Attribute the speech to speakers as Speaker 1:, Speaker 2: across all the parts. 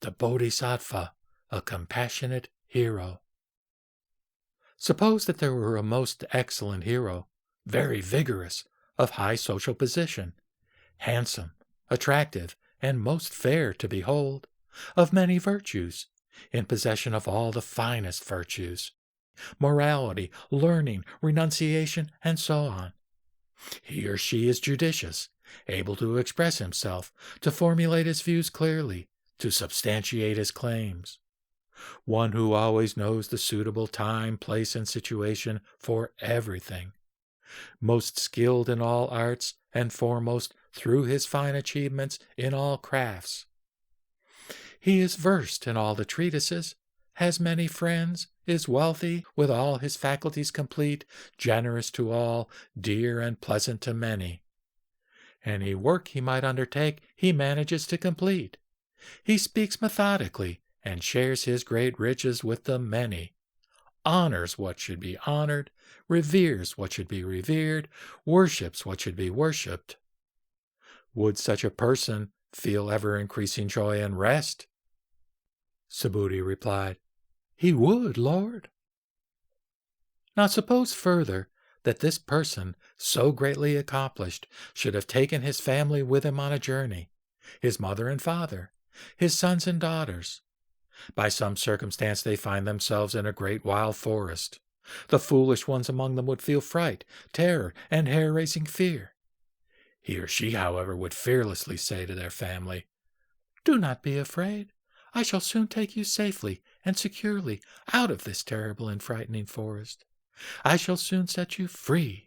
Speaker 1: the Bodhisattva, a compassionate hero. Suppose that there were a most excellent hero, very vigorous, of high social position, handsome, attractive, and most fair to behold, of many virtues, in possession of all the finest virtues, morality, learning, renunciation, and so on. He or she is judicious, able to express himself, to formulate his views clearly, to substantiate his claims. One who always knows the suitable time, place, and situation for everything. Most skilled in all arts, and foremost through his fine achievements in all crafts. He is versed in all the treatises, has many friends, is wealthy, with all his faculties complete, generous to all, dear and pleasant to many. Any work he might undertake, he manages to complete. He speaks methodically, and shares his great riches with the many, honors what should be honored, reveres what should be revered, worships what should be worshipped. Would such a person feel ever-increasing joy and rest? Subhuti replied, He would, Lord. Now suppose further that this person, so greatly accomplished, should have taken his family with him on a journey, his mother and father, his sons and daughters. By some circumstance they find themselves in a great wild forest. The foolish ones among them would feel fright, terror, and hair-raising fear. He or she, however, would fearlessly say to their family, Do not be afraid. I shall soon take you safely and securely out of this terrible and frightening forest. I shall soon set you free.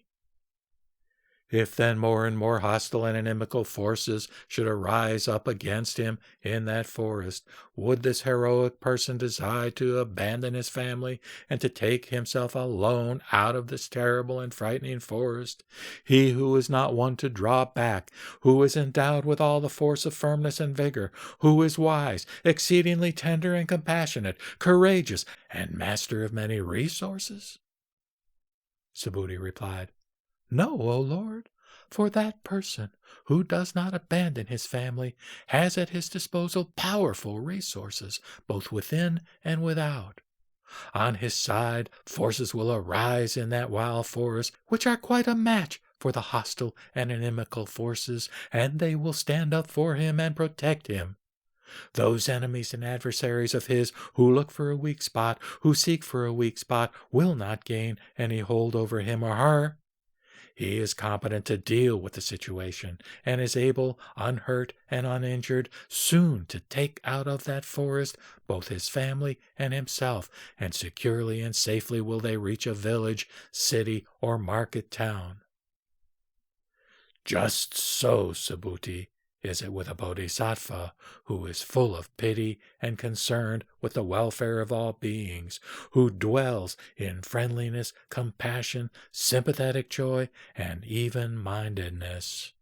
Speaker 1: If then more and more hostile and inimical forces should arise up against him in that forest, would this heroic person decide to abandon his family and to take himself alone out of this terrible and frightening forest? He who is not one to draw back, who is endowed with all the force of firmness and vigor, who is wise, exceedingly tender and compassionate, courageous, and master of many resources? Subhuti replied, No, O Lord, for that person who does not abandon his family has at his disposal powerful resources, both within and without. On his side, forces will arise in that wild forest which are quite a match for the hostile and inimical forces, and they will stand up for him and protect him. Those enemies and adversaries of his who look for a weak spot, who seek for a weak spot, will not gain any hold over him or her. He is competent to deal with the situation, and is able, unhurt and uninjured, soon to take out of that forest both his family and himself, and securely and safely will they reach a village, city, or market town. Just so, Subhuti, is it with a bodhisattva who is full of pity and concerned with the welfare of all beings, who dwells in friendliness, compassion, sympathetic joy, and even-mindedness.